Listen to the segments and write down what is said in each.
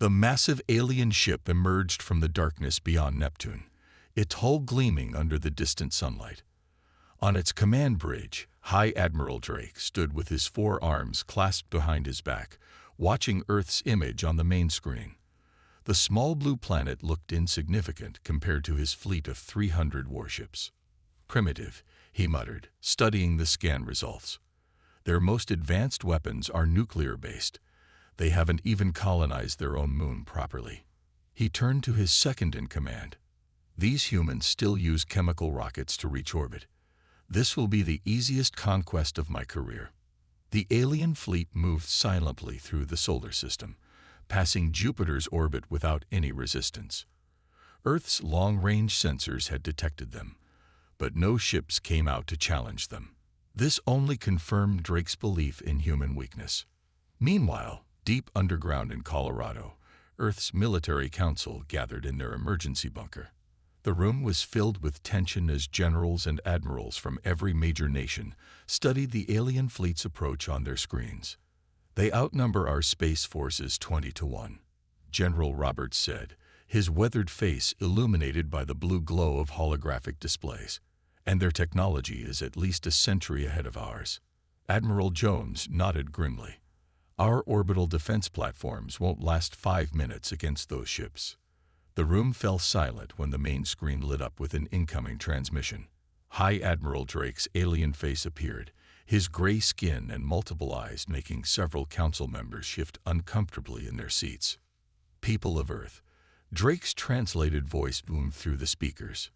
The massive alien ship emerged from the darkness beyond Neptune, its hull gleaming under the distant sunlight. On its command bridge, High Admiral Drake stood with his 4 arms clasped behind his back, watching Earth's image on the main screen. The small blue planet looked insignificant compared to his fleet of 300 warships. "Primitive," he muttered, studying the scan results. "Their most advanced weapons are nuclear-based. They haven't even colonized their own moon properly." He turned to his second-in-command. "These humans still use chemical rockets to reach orbit. This will be the easiest conquest of my career." The alien fleet moved silently through the solar system, passing Jupiter's orbit without any resistance. Earth's long-range sensors had detected them, but no ships came out to challenge them. This only confirmed Drake's belief in human weakness. Meanwhile, deep underground in Colorado, Earth's military council gathered in their emergency bunker. The room was filled with tension as generals and admirals from every major nation studied the alien fleet's approach on their screens. "They outnumber our space forces 20-1, General Roberts said, his weathered face illuminated by the blue glow of holographic displays. "And their technology is at least a century ahead of ours." Admiral Jones nodded grimly. "Our orbital defense platforms won't last 5 minutes against those ships." The room fell silent when the main screen lit up with an incoming transmission. High Admiral Drake's alien face appeared, his gray skin and multiple eyes making several council members shift uncomfortably in their seats. "People of Earth," Drake's translated voice boomed through the speakers.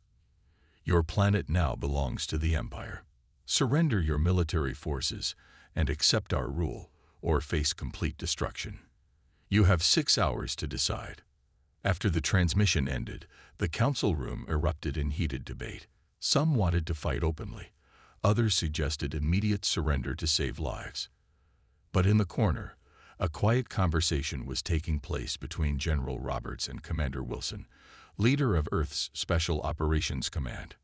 "Your planet now belongs to the Empire. Surrender your military forces and accept our rule, or face complete destruction. You have 6 hours to decide." After the transmission ended, the council room erupted in heated debate. Some wanted to fight openly. Others suggested immediate surrender to save lives. But in the corner, a quiet conversation was taking place between General Roberts and Commander Wilson, leader of Earth's Special Operations Command.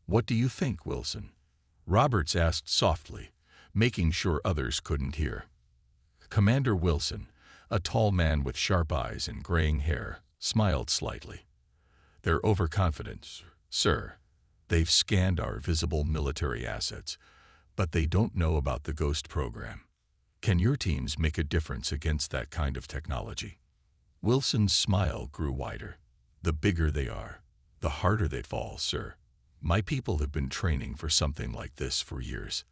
"What do you think, Wilson?" Roberts asked softly, making sure others couldn't hear. Commander Wilson, a tall man with sharp eyes and graying hair, smiled slightly. "They're overconfident, sir. They've scanned our visible military assets, but they don't know about the Ghost program. Can your teams make a difference against that kind of technology?" Wilson's smile grew wider. "The bigger they are, the harder they fall, sir. My people have been training for something like this for years.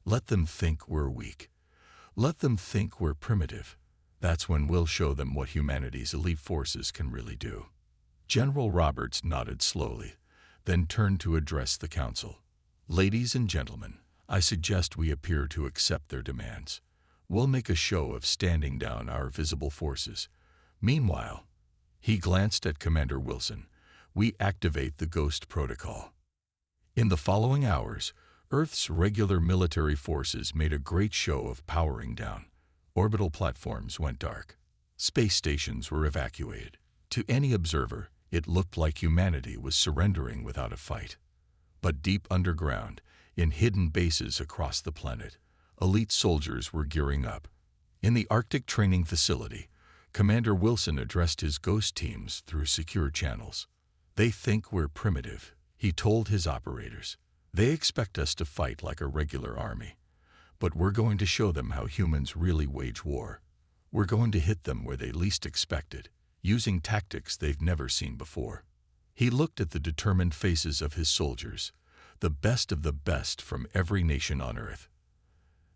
Let them think we're weak. Let them think we're primitive. That's when we'll show them what humanity's elite forces can really do." General Roberts nodded slowly, then turned to address the council. "Ladies and gentlemen, I suggest we appear to accept their demands. We'll make a show of standing down our visible forces. Meanwhile," he glanced at Commander Wilson, "we activate the Ghost Protocol." In the following hours, Earth's regular military forces made a great show of powering down. Orbital platforms went dark. Space stations were evacuated. To any observer, it looked like humanity was surrendering without a fight. But deep underground, in hidden bases across the planet, elite soldiers were gearing up. In the Arctic training facility, Commander Wilson addressed his Ghost teams through secure channels. "They think we're primitive," he told his operators. "They expect us to fight like a regular army. But we're going to show them how humans really wage war. We're going to hit them where they least expect it, using tactics they've never seen before." He looked at the determined faces of his soldiers, the best of the best from every nation on Earth.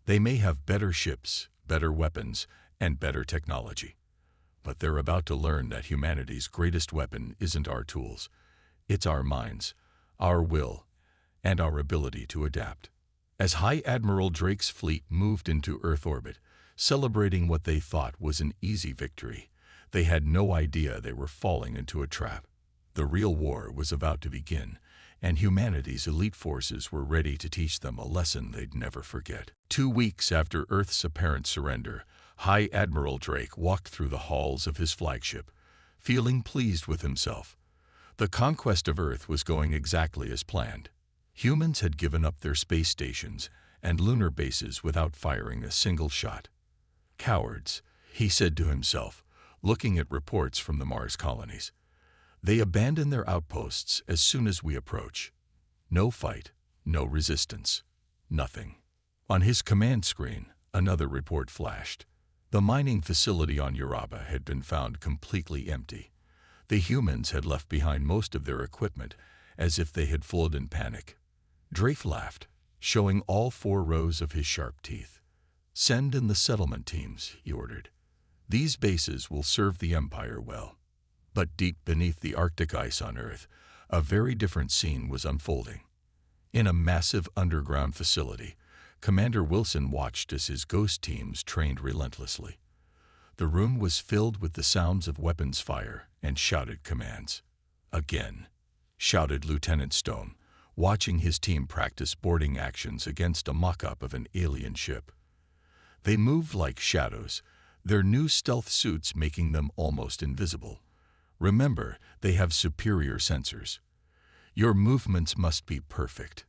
They may have better ships, better weapons, and better technology. But they're about to learn that humanity's greatest weapon isn't our tools. It's our minds, our will, and our ability to adapt. As High Admiral Drake's fleet moved into Earth orbit, celebrating what they thought was an easy victory, they had no idea they were falling into a trap. The real war was about to begin, and humanity's elite forces were ready to teach them a lesson they'd never forget. 2 weeks after Earth's apparent surrender, High Admiral Drake walked through the halls of his flagship, feeling pleased with himself. The conquest of Earth was going exactly as planned. Humans had given up their space stations and lunar bases without firing a single shot. "Cowards," he said to himself, looking at reports from the Mars colonies. They abandon their outposts as soon as we approach. No fight, no resistance, nothing. On his command screen, another report flashed. The mining facility on Uraba had been found completely empty. The humans had left behind most of their equipment, as if they had fled in panic. Drake laughed, showing all 4 rows of his sharp teeth. "Send in the settlement teams," he ordered. "These bases will serve the Empire well." But deep beneath the Arctic ice on Earth, a very different scene was unfolding. In a massive underground facility, Commander Wilson watched as his ghost teams trained relentlessly. The room was filled with the sounds of weapons fire and shouted commands. "Again," shouted Lieutenant Stone, watching his team practice boarding actions against a mock-up of an alien ship. They moved like shadows, their new stealth suits making them almost invisible. Remember, they have superior sensors. Your movements must be perfect.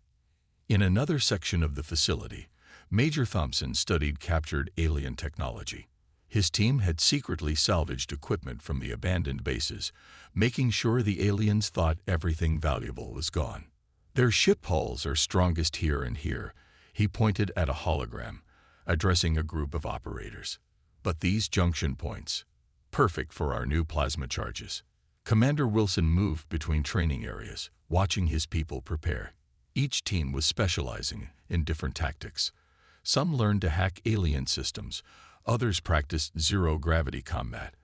In another section of the facility, Major Thompson studied captured alien technology. His team had secretly salvaged equipment from the abandoned bases, making sure the aliens thought everything valuable was gone. "Their ship hulls are strongest here and here," he pointed at a hologram, addressing a group of operators. "But these junction points, perfect for our new plasma charges." Commander Wilson moved between training areas, watching his people prepare. Each team was specializing in different tactics. Some learned to hack alien systems, others practiced zero-gravity combat,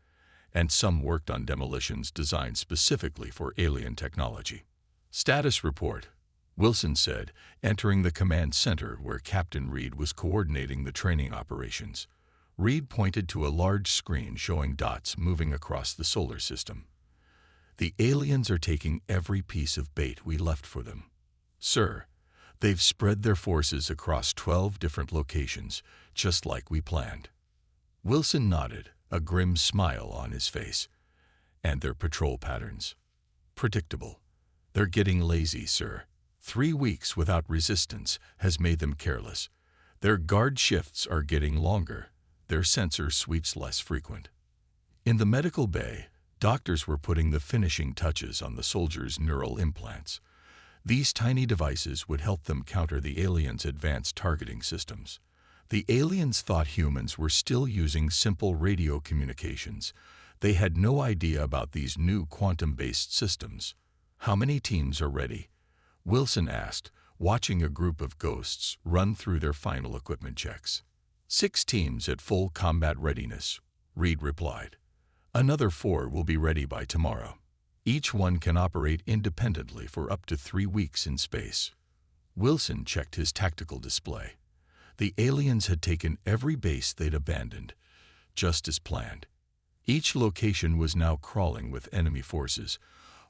and some worked on demolitions designed specifically for alien technology. "Status report," Wilson said, entering the command center where Captain Reed was coordinating the training operations. Reed pointed to a large screen showing dots moving across the solar system. "The aliens are taking every piece of bait we left for them. Sir, they've spread their forces across 12 different locations, just like we planned." Wilson nodded, a grim smile on his face. "And their patrol patterns? Predictable. They're getting lazy, sir. 3 weeks without resistance has made them careless. Their guard shifts are getting longer, their sensor sweeps less frequent." In the medical bay, doctors were putting the finishing touches on the soldiers' neural implants. These tiny devices would help them counter the aliens' advanced targeting systems. The aliens thought humans were still using simple radio communications. They had no idea about these new quantum-based systems. "How many teams are ready?" Wilson asked, watching a group of ghosts run through their final equipment checks. 6 teams at full combat readiness," Reed replied. "Another 4 will be ready by tomorrow. Each one can operate independently for up to 3 weeks in space." Wilson checked his tactical display. The aliens had taken every base they'd abandoned, just as planned. Each location was now crawling with enemy forces,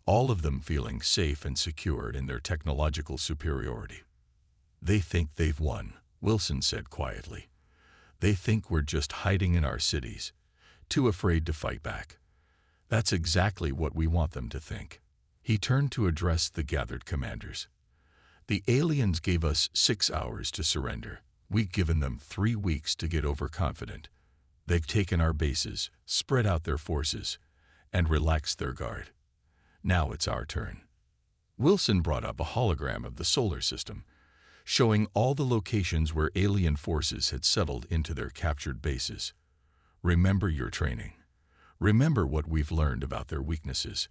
all of them feeling safe and secure in their technological superiority. "They think they've won," Wilson said quietly. "They think we're just hiding in our cities, too afraid to fight back. That's exactly what we want them to think." He turned to address the gathered commanders. "The aliens gave us 6 hours to surrender. We've given them 3 weeks to get overconfident. They've taken our bases, spread out their forces, and relaxed their guard. Now it's our turn." Wilson brought up a hologram of the solar system, showing all the locations where alien forces had settled into their captured bases. "Remember your training. Remember what we've learned about their weaknesses.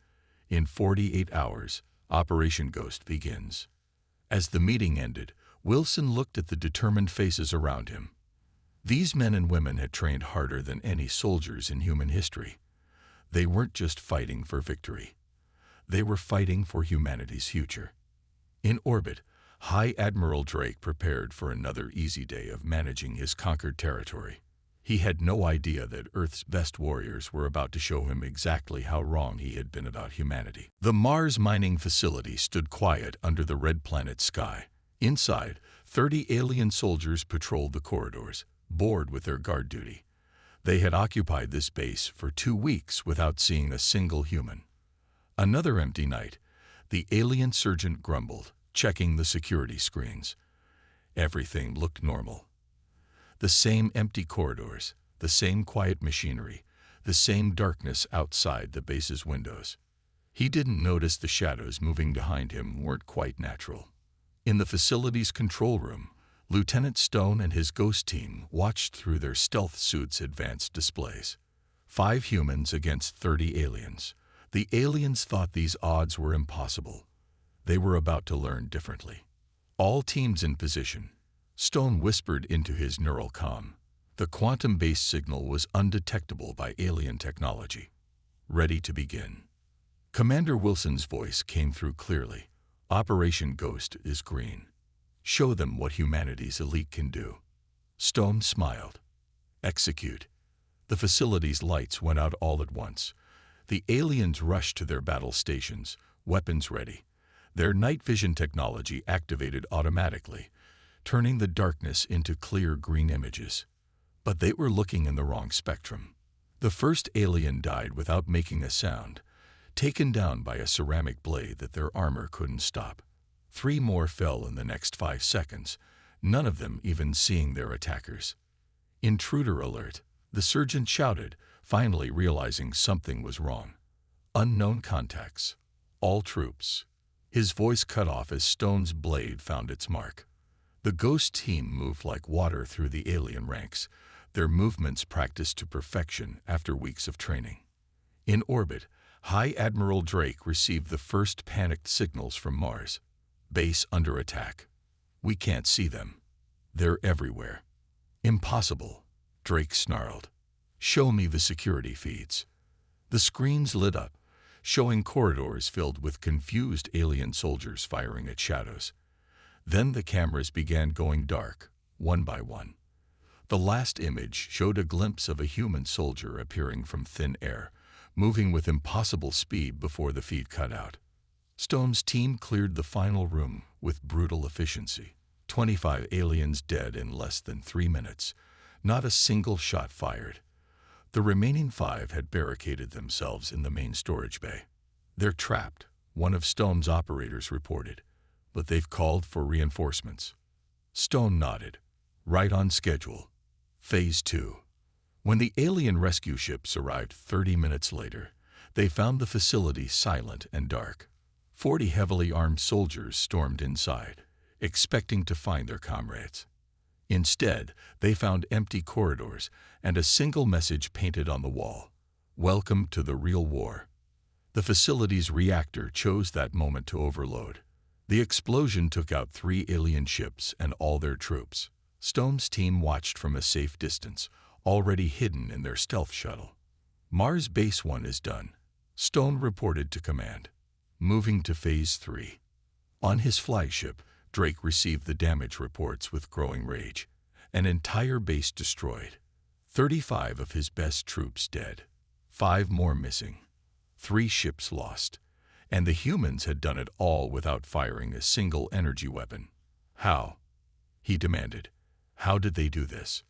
In 48 hours, Operation Ghost begins." As the meeting ended, Wilson looked at the determined faces around him. These men and women had trained harder than any soldiers in human history. They weren't just fighting for victory. They were fighting for humanity's future. In orbit, High Admiral Drake prepared for another easy day of managing his conquered territory. He had no idea that Earth's best warriors were about to show him exactly how wrong he had been about humanity. The Mars mining facility stood quiet under the red planet's sky. Inside, 30 alien soldiers patrolled the corridors, bored with their guard duty. They had occupied this base for 2 weeks without seeing a single human. Another empty night. The alien sergeant grumbled, checking the security screens. Everything looked normal. The same empty corridors, the same quiet machinery, the same darkness outside the base's windows. He didn't notice the shadows moving behind him weren't quite natural. In the facility's control room, Lieutenant Stone and his ghost team watched through their stealth suits' advanced displays. 5 humans against 30 aliens. The aliens thought these odds were impossible. They were about to learn differently. All teams in position. Stone whispered into his neural comm. The quantum-based signal was undetectable by alien technology. Ready to begin. Commander Wilson's voice came through clearly. Operation Ghost is green. Show them what humanity's elite can do. Stone smiled. Execute. The facility's lights went out all at once. The aliens rushed to their battle stations, weapons ready. Their night vision technology activated automatically, turning the darkness into clear green images. But they were looking in the wrong spectrum. The first alien died without making a sound, taken down by a ceramic blade that their armor couldn't stop. 3 more fell in the next 5 seconds, none of them even seeing their attackers. Intruder alert, the surgeon shouted, finally realizing something was wrong. Unknown contacts. All troops. His voice cut off as Stone's blade found its mark. The ghost team moved like water through the alien ranks, their movements practiced to perfection after weeks of training. In orbit, High Admiral Drake received the first panicked signals from Mars. Base under attack. We can't see them. They're everywhere. Impossible, Drake snarled. Show me the security feeds. The screens lit up, showing corridors filled with confused alien soldiers firing at shadows. Then the cameras began going dark, one by one. The last image showed a glimpse of a human soldier appearing from thin air, moving with impossible speed before the feed cut out. Stone's team cleared the final room with brutal efficiency. 25 aliens dead in less than 3 minutes. Not a single shot fired. The remaining 5 had barricaded themselves in the main storage bay. They're trapped, one of Stone's operators reported, but they've called for reinforcements. Stone nodded. Right on schedule. Phase 2. When the alien rescue ships arrived 30 minutes later, they found the facility silent and dark. 40 heavily armed soldiers stormed inside, expecting to find their comrades. Instead, they found empty corridors and a single message painted on the wall. Welcome to the real war. The facility's reactor chose that moment to overload. The explosion took out 3 alien ships and all their troops. Stone's team watched from a safe distance, already hidden in their stealth shuttle. Mars Base 1 is done, Stone reported to command. Moving to Phase 3. On his flagship, Drake received the damage reports with growing rage. An entire base destroyed. 35 of his best troops dead. 5 more missing. 3 ships lost. And the humans had done it all without firing a single energy weapon. How? He demanded. How did they do this?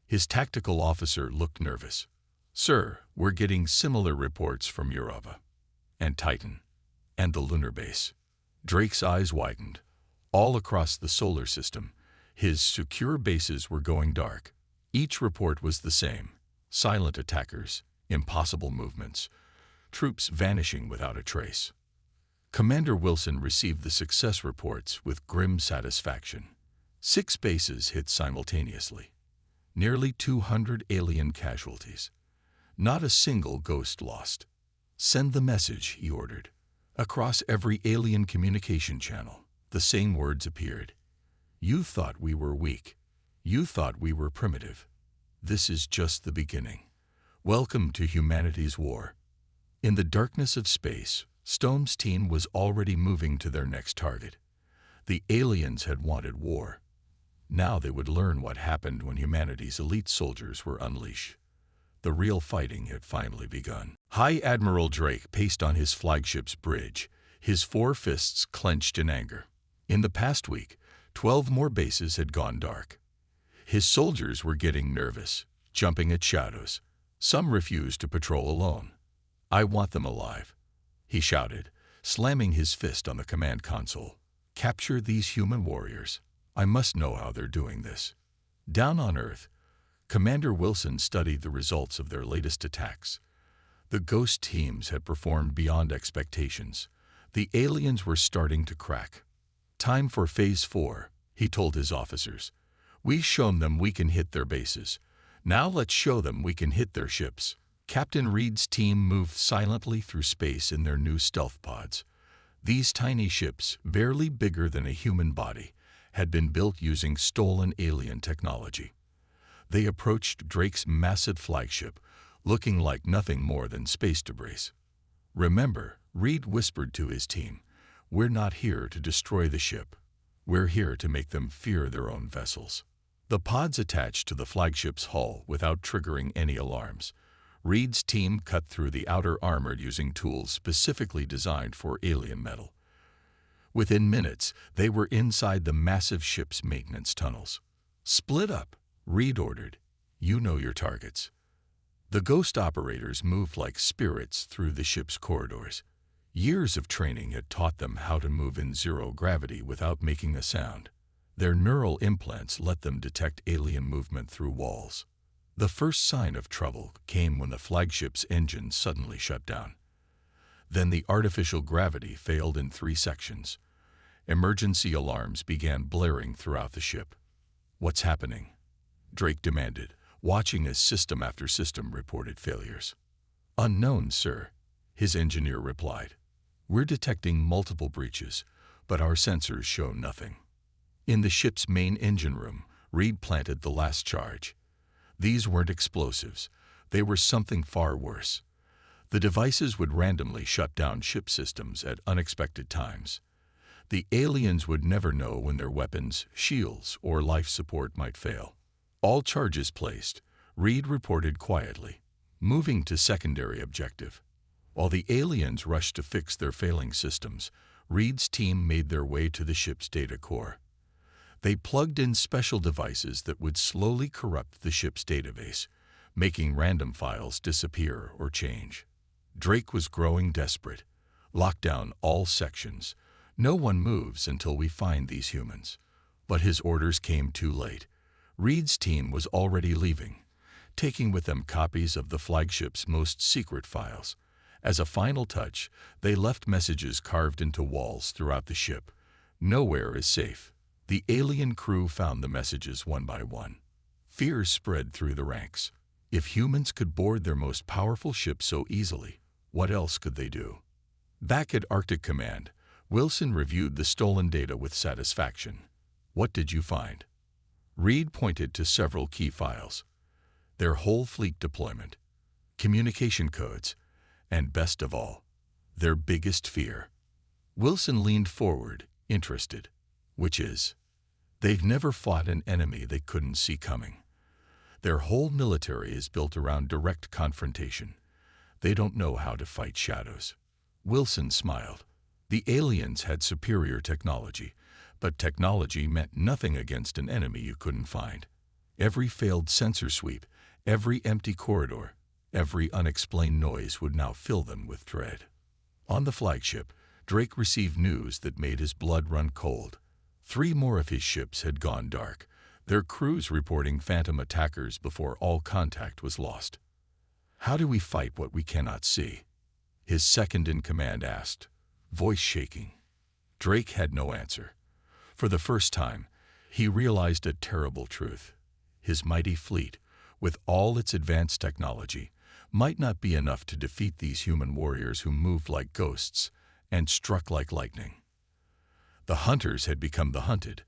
His tactical officer looked nervous. Sir, we're getting similar reports from Europa and Titan and the lunar base. Drake's eyes widened. All across the solar system, his secure bases were going dark. Each report was the same. Silent attackers, impossible movements, troops vanishing without a trace. Commander Wilson received the success reports with grim satisfaction. 6 bases hit simultaneously. Nearly 200 alien casualties. Not a single ghost lost. Send the message, he ordered. Across every alien communication channel, the same words appeared. You thought we were weak. You thought we were primitive. This is just the beginning. Welcome to humanity's war. In the darkness of space, Stone's team was already moving to their next target. The aliens had wanted war. Now they would learn what happened when humanity's elite soldiers were unleashed. The real fighting had finally begun. High Admiral Drake paced on his flagship's bridge, his 4 fists clenched in anger. In the past week, 12 more bases had gone dark. His soldiers were getting nervous, jumping at shadows. Some refused to patrol alone. I want them alive, he shouted, slamming his fist on the command console. Capture these human warriors. I must know how they're doing this. Down on Earth, Commander Wilson studied the results of their latest attacks. The ghost teams had performed beyond expectations. The aliens were starting to crack. Time for Phase 4, he told his officers. We've shown them we can hit their bases. Now let's show them we can hit their ships. Captain Reed's team moved silently through space in their new stealth pods. These tiny ships, barely bigger than a human body, had been built using stolen alien technology. They approached Drake's massive flagship, looking like nothing more than space debris. Remember, Reed whispered to his team, we're not here to destroy the ship. We're here to make them fear their own vessels. The pods attached to the flagship's hull without triggering any alarms. Reed's team cut through the outer armor using tools specifically designed for alien metal. Within minutes, they were inside the massive ship's maintenance tunnels. Split up, Reed ordered. You know your targets. The ghost operators moved like spirits through the ship's corridors. Years of training had taught them how to move in zero gravity without making a sound. Their neural implants let them detect alien movement through walls. The first sign of trouble came when the flagship's engine suddenly shut down. Then the artificial gravity failed in 3 sections. Emergency alarms began blaring throughout the ship. What's happening? Drake demanded, watching as system after system reported failures. Unknown, sir, his engineer replied. We're detecting multiple breaches, but our sensors show nothing. In the ship's main engine room, Reed planted the last charge. These weren't explosives. They were something far worse. The devices would randomly shut down ship systems at unexpected times. The aliens would never know when their weapons, shields, or life support might fail. All charges placed, Reed reported quietly, moving to secondary objective. While the aliens rushed to fix their failing systems, Reed's team made their way to the ship's data core. They plugged in special devices that would slowly corrupt the ship's database, making random files disappear or change. Drake was growing desperate. Lock down all sections. No one moves until we find these humans. But his orders came too late. Reed's team was already leaving, taking with them copies of the flagship's most secret files. As a final touch, they left messages carved into walls throughout the ship. Nowhere is safe. The alien crew found the messages one by one. Fear spread through the ranks. If humans could board their most powerful ship so easily, what else could they do? Back at Arctic Command, Wilson reviewed the stolen data with satisfaction. What did you find? Reed pointed to several key files. Their whole fleet deployment, communication codes, and best of all, their biggest fear. Wilson leaned forward, interested. Which is, they've never fought an enemy they couldn't see coming. Their whole military is built around direct confrontation. They don't know how to fight shadows. Wilson smiled. The aliens had superior technology, but technology meant nothing against an enemy you couldn't find. Every failed sensor sweep, every empty corridor, every unexplained noise would now fill them with dread. On the flagship, Drake received news that made his blood run cold. 3 more of his ships had gone dark, their crews reporting phantom attackers before all contact was lost. How do we fight what we cannot see? His second-in-command asked, voice shaking. Drake had no answer. For the first time, he realized a terrible truth. His mighty fleet, with all its advanced technology, might not be enough to defeat these human warriors who moved like ghosts and struck like lightning. The hunters had become the hunted,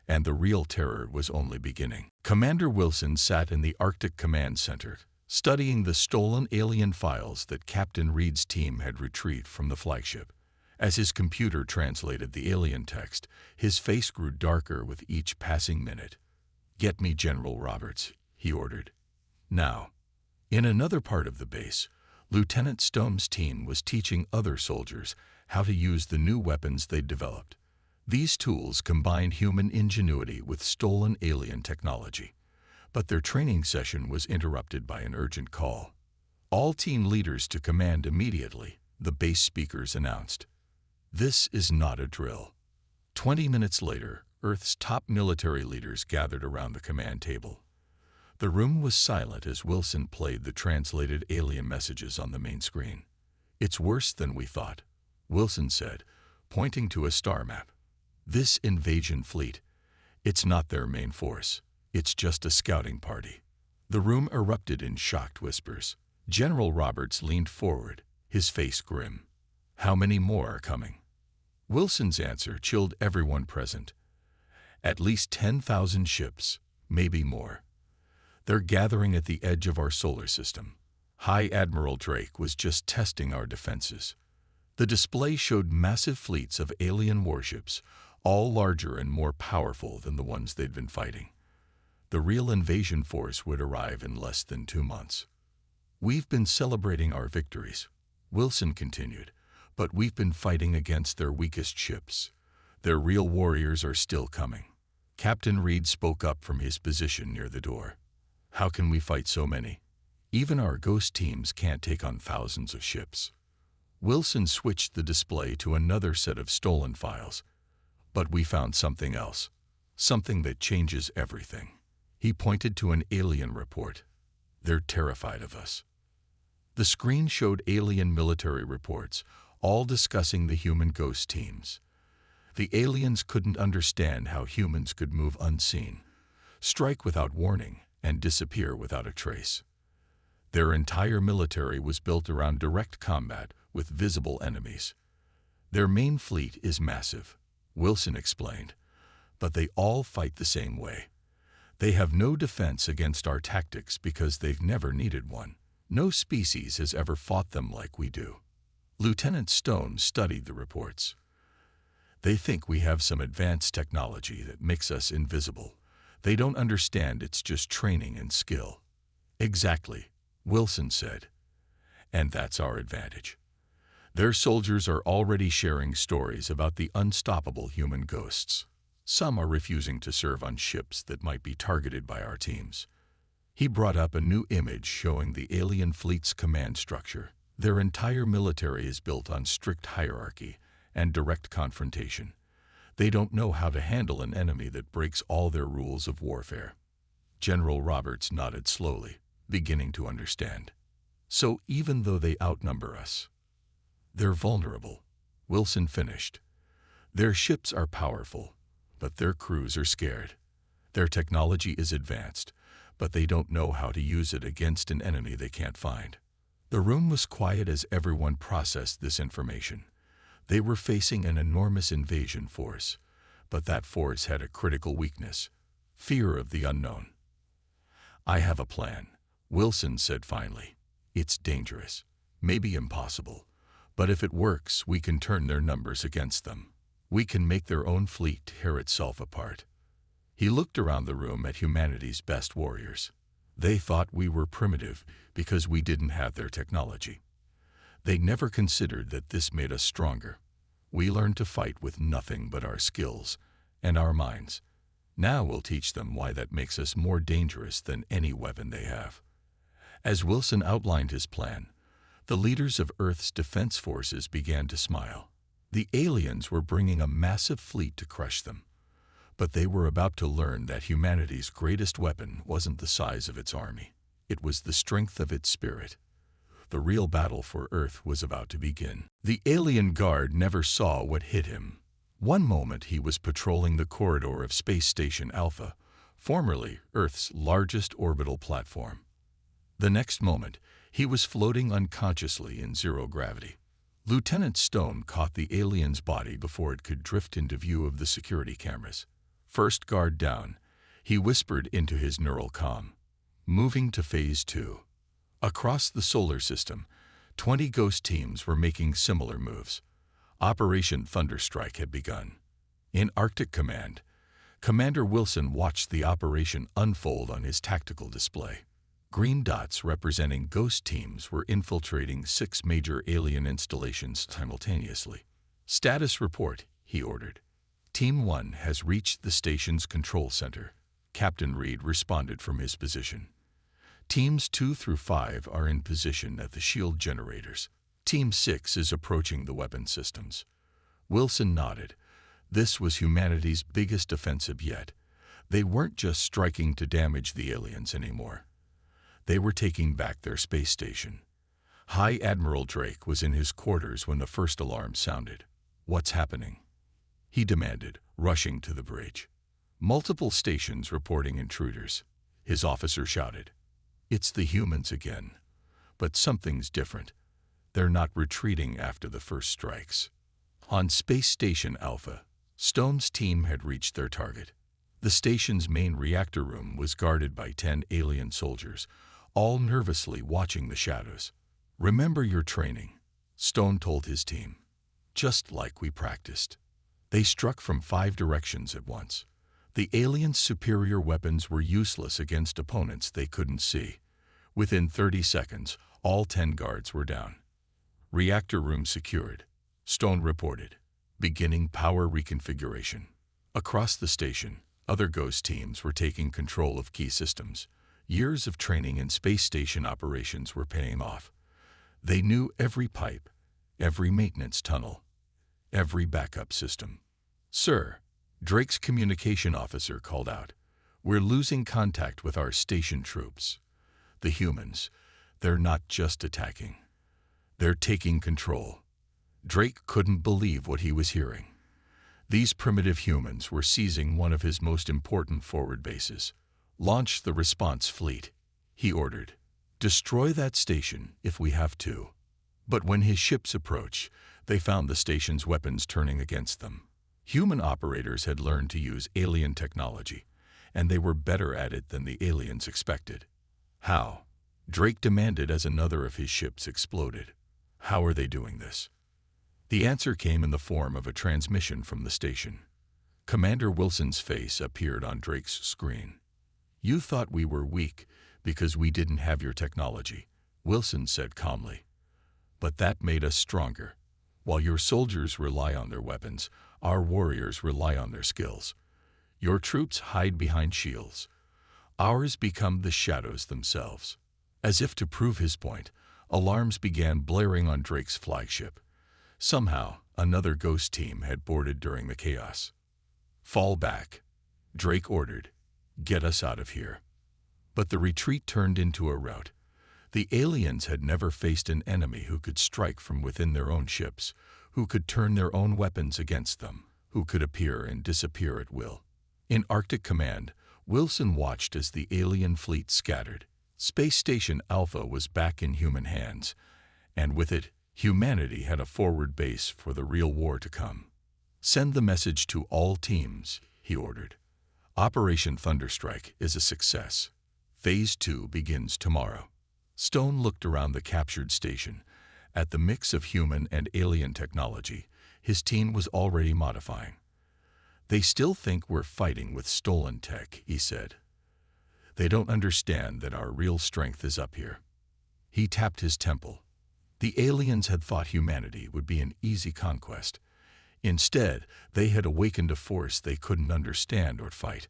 and the real terror was only beginning. Commander Wilson sat in the Arctic Command Center, studying the stolen alien files that Captain Reed's team had retrieved from the flagship. As his computer translated the alien text, his face grew darker with each passing minute. Get me General Roberts, he ordered. Now, in another part of the base, Lieutenant Stone's team was teaching other soldiers how to use the new weapons they'd developed. These tools combined human ingenuity with stolen alien technology. But their training session was interrupted by an urgent call. All team leaders to command immediately, the base speakers announced. This is not a drill. 20 minutes later, Earth's top military leaders gathered around the command table. The room was silent as Wilson played the translated alien messages on the main screen. "It's worse than we thought," Wilson said, pointing to a star map. "This invasion fleet, it's not their main force. It's just a scouting party." The room erupted in shocked whispers. General Roberts leaned forward, his face grim. "How many more are coming?" Wilson's answer chilled everyone present. "At least 10,000 ships, maybe more. They're gathering at the edge of our solar system. High Admiral Drake was just testing our defenses." The display showed massive fleets of alien warships, all larger and more powerful than the ones they'd been fighting. The real invasion force would arrive in less than 2 months. "We've been celebrating our victories," Wilson continued, "but we've been fighting against their weakest ships. Their real warriors are still coming." Captain Reddt spoke up from his position near the door. "How can we fight so many? Even our ghost teams can't take on thousands of ships." Wilson switched the display to another set of stolen files. "But we found something else. Something that changes everything." He pointed to an alien report. "They're terrified of us." The screen showed alien military reports, all discussing the human ghost teams. The aliens couldn't understand how humans could move unseen, strike without warning, and disappear without a trace. Their entire military was built around direct combat with visible enemies. "Their main fleet is massive," Wilson explained, "but they all fight the same way. They have no defense against our tactics because they've never needed one. No species has ever fought them like we do." Lieutenant Stone studied the reports. "They think we have some advanced technology that makes us invisible. They don't understand it's just training and skill." "Exactly," Wilson said. "And that's our advantage. Their soldiers are already sharing stories about the unstoppable human ghosts. Some are refusing to serve on ships that might be targeted by our teams." He brought up a new image showing the alien fleet's command structure. Their entire military is built on strict hierarchy and direct confrontation. They don't know how to handle an enemy that breaks all their rules of warfare. General Roberts nodded slowly, beginning to understand. "So even though they outnumber us, they're vulnerable," Wilson finished. "Their ships are powerful, but their crews are scared. Their technology is advanced, but they don't know how to use it against an enemy they can't find." The room was quiet as everyone processed this information. They were facing an enormous invasion force, but that force had a critical weakness: fear of the unknown. "I have a plan," Wilson said finally. "It's dangerous, maybe impossible, but if it works, we can turn their numbers against them. We can make their own fleet tear itself apart." He looked around the room at humanity's best warriors. They thought we were primitive because we didn't have their technology. They never considered that this made us stronger. We learned to fight with nothing but our skills and our minds. Now we'll teach them why that makes us more dangerous than any weapon they have. As Wilson outlined his plan, the leaders of Earth's defense forces began to smile. The aliens were bringing a massive fleet to crush them. But they were about to learn that humanity's greatest weapon wasn't the size of its army. It was the strength of its spirit. The real battle for Earth was about to begin. The alien guard never saw what hit him. One moment he was patrolling the corridor of Space Station Alpha, formerly Earth's largest orbital platform. The next moment, he was floating unconsciously in zero gravity. Lieutenant Stone caught the alien's body before it could drift into view of the security cameras. "First guard down," he whispered into his neural comm. "Moving to Phase 2. Across the solar system, 20 ghost teams were making similar moves. Operation Thunderstrike had begun. In Arctic Command, Commander Wilson watched the operation unfold on his tactical display. Green dots representing ghost teams were infiltrating 6 major alien installations simultaneously. "Status report," he ordered. "Team 1 has reached the station's control center." Captain Reddt responded from his position. "Teams 2 through 5 are in position at the shield generators. Team 6 is approaching the weapon systems." Wilson nodded. This was humanity's biggest offensive yet. They weren't just striking to damage the aliens anymore. They were taking back their space station. High Admiral Drake was in his quarters when the first alarm sounded. "What's happening?" he demanded, rushing to the bridge. "Multiple stations reporting intruders," his officer shouted. "It's the humans again. But something's different. They're not retreating after the first strikes." On Space Station Alpha, Stone's team had reached their target. The station's main reactor room was guarded by 10 alien soldiers, all nervously watching the shadows. "Remember your training," Stone told his team. "Just like we practiced." They struck from 5 directions at once. The aliens' superior weapons were useless against opponents they couldn't see. Within 30 seconds, all 10 guards were down. "Reactor room secured," Stone reported, beginning power reconfiguration. Across the station, other Ghost teams were taking control of key systems. Years of training in space station operations were paying off. They knew every pipe, every maintenance tunnel, every backup system. "Sir," Drake's communication officer called out, "we're losing contact with our station troops. The humans, they're not just attacking. They're taking control." Drake couldn't believe what he was hearing. These primitive humans were seizing one of his most important forward bases. "Launch the response fleet," he ordered. "Destroy that station if we have to." But when his ships approached, they found the station's weapons turning against them. Human operators had learned to use alien technology, and they were better at it than the aliens expected. "How?" Drake demanded as another of his ships exploded. "How are they doing this?" The answer came in the form of a transmission from the station. Commander Wilson's face appeared on Drake's screen. "You thought we were weak because we didn't have your technology," Wilson said calmly. "But that made us stronger. While your soldiers rely on their weapons, our warriors rely on their skills. Your troops hide behind shields. Ours become the shadows themselves." As if to prove his point, alarms began blaring on Drake's flagship. Somehow, another Ghost team had boarded during the chaos. "Fall back," Drake ordered. "Get us out of here." But the retreat turned into a rout. The aliens had never faced an enemy who could strike from within their own ships, who could turn their own weapons against them, who could appear and disappear at will. In Arctic Command, Wilson watched as the alien fleet scattered. Space Station Alpha was back in human hands, and with it, humanity had a forward base for the real war to come. "Send the message to all teams," he ordered. "Operation Thunderstrike is a success. Phase 2 begins tomorrow." Stone looked around the captured station. At the mix of human and alien technology, his team was already modifying. "They still think we're fighting with stolen tech," he said. "They don't understand that our real strength is up here." He tapped his temple. The aliens had thought humanity would be an easy conquest. Instead, they had awakened a force they couldn't understand or fight.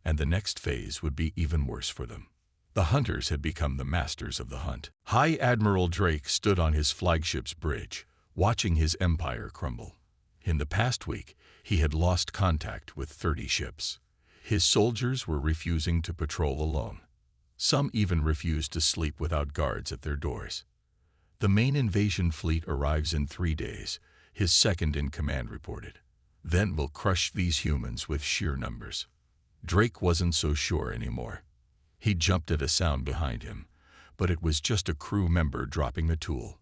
And the next phase would be even worse for them. The hunters had become the masters of the hunt. High Admiral Drake stood on his flagship's bridge, watching his empire crumble. In the past week, he had lost contact with 30 ships. His soldiers were refusing to patrol alone. Some even refused to sleep without guards at their doors. "The main invasion fleet arrives in 3 days," his second-in-command reported. "Then we'll crush these humans with sheer numbers." Drake wasn't so sure anymore. He jumped at a sound behind him, but it was just a crew member dropping a tool.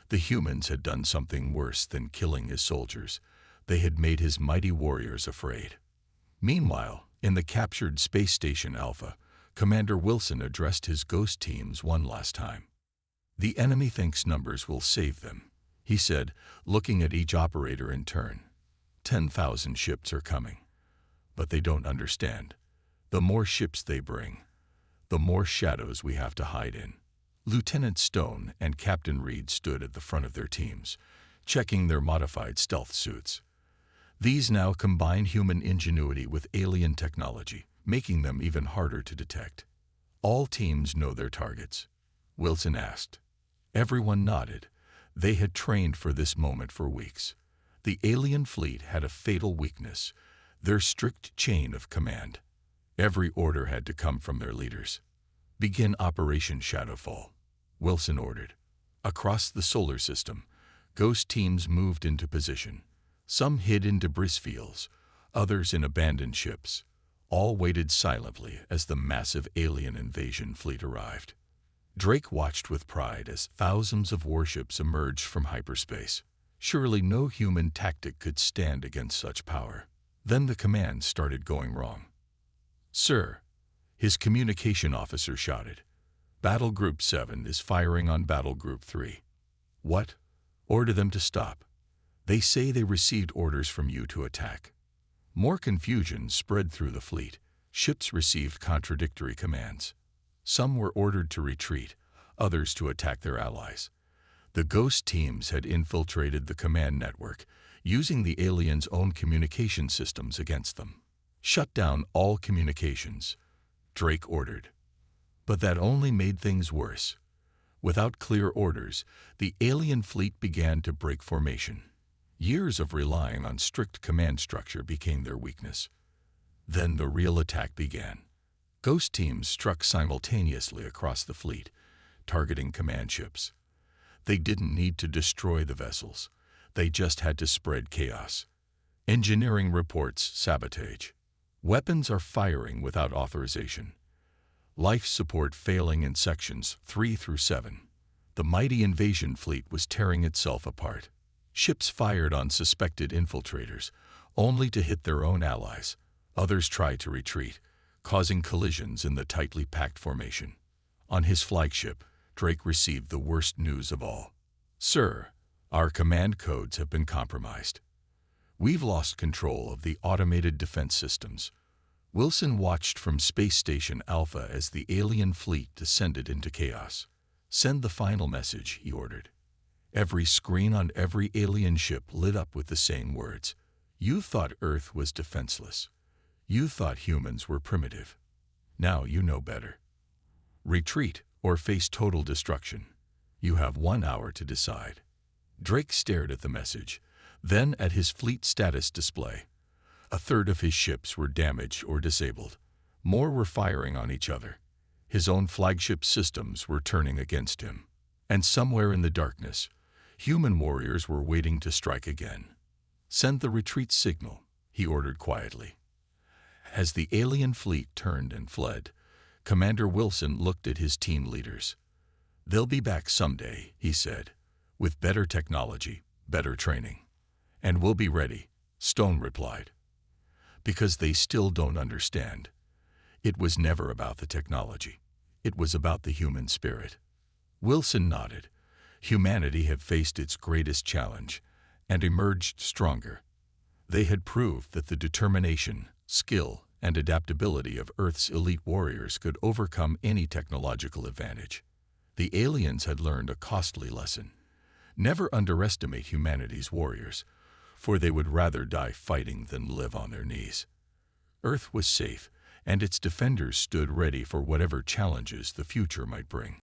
The humans had done something worse than killing his soldiers. They had made his mighty warriors afraid. Meanwhile, in the captured Space Station Alpha, Commander Wilson addressed his Ghost teams one last time. "The enemy thinks numbers will save them," he said, looking at each operator in turn. 10,000 ships are coming. But they don't understand. The more ships they bring, the more shadows we have to hide in." Lieutenant Stone and Captain Reed stood at the front of their teams, checking their modified stealth suits. These now combined human ingenuity with alien technology, making them even harder to detect. "All teams know their targets?" Wilson asked. Everyone nodded. They had trained for this moment for weeks. The alien fleet had a fatal weakness. Their strict chain of command. Every order had to come from their leaders. Begin Operation Shadowfall, Wilson ordered. Across the solar system, ghost teams moved into position. Some hid in debris fields, others in abandoned ships. All waited silently as the massive alien invasion fleet arrived. Drake watched with pride as thousands of warships emerged from hyperspace. Surely no human tactic could stand against such power. Then the commands started going wrong. "Sir," his communication officer shouted, "Battle Group 7 is firing on Battle Group 3. "What?" "Order them to stop. They say they received orders from you to attack." More confusion spread through the fleet. Ships received contradictory commands. Some were ordered to retreat, others to attack their allies. The ghost teams had infiltrated the command network, using the aliens' own communication systems against them. "Shut down all communications," Drake ordered. But that only made things worse. Without clear orders, the alien fleet began to break formation. Years of relying on strict command structure became their weakness. Then the real attack began. Ghost teams struck simultaneously across the fleet, targeting command ships. They didn't need to destroy the vessels. They just had to spread chaos. Engineering reports sabotage. Weapons are firing without authorization. Life support failing in sections 3 through 7. The mighty invasion fleet was tearing itself apart. Ships fired on suspected infiltrators, only to hit their own allies. Others tried to retreat, causing collisions in the tightly packed formation. On his flagship, Drake received the worst news of all. "Sir, our command codes have been compromised. We've lost control of the automated defense systems." Wilson watched from Space Station Alpha as the alien fleet descended into chaos. "Send the final message," he ordered. Every screen on every alien ship lit up with the same words. "You thought Earth was defenseless. You thought humans were primitive. Now you know better. Retreat or face total destruction. You have 1 hour to decide." Drake stared at the message, then at his fleet status display. A third of his ships were damaged or disabled. More were firing on each other. His own flagship systems were turning against him. And somewhere in the darkness, human warriors were waiting to strike again. "Send the retreat signal," he ordered quietly. As the alien fleet turned and fled, Commander Wilson looked at his team leaders. "They'll be back someday," he said, "with better technology, better training. And we'll be ready," Stone replied. "Because they still don't understand. It was never about the technology. It was about the human spirit." Wilson nodded. Humanity had faced its greatest challenge and emerged stronger. They had proved that the determination, skill, and adaptability of Earth's elite warriors could overcome any technological advantage. The aliens had learned a costly lesson. Never underestimate humanity's warriors, for they would rather die fighting than live on their knees. Earth was safe, and its defenders stood ready for whatever challenges the future might bring.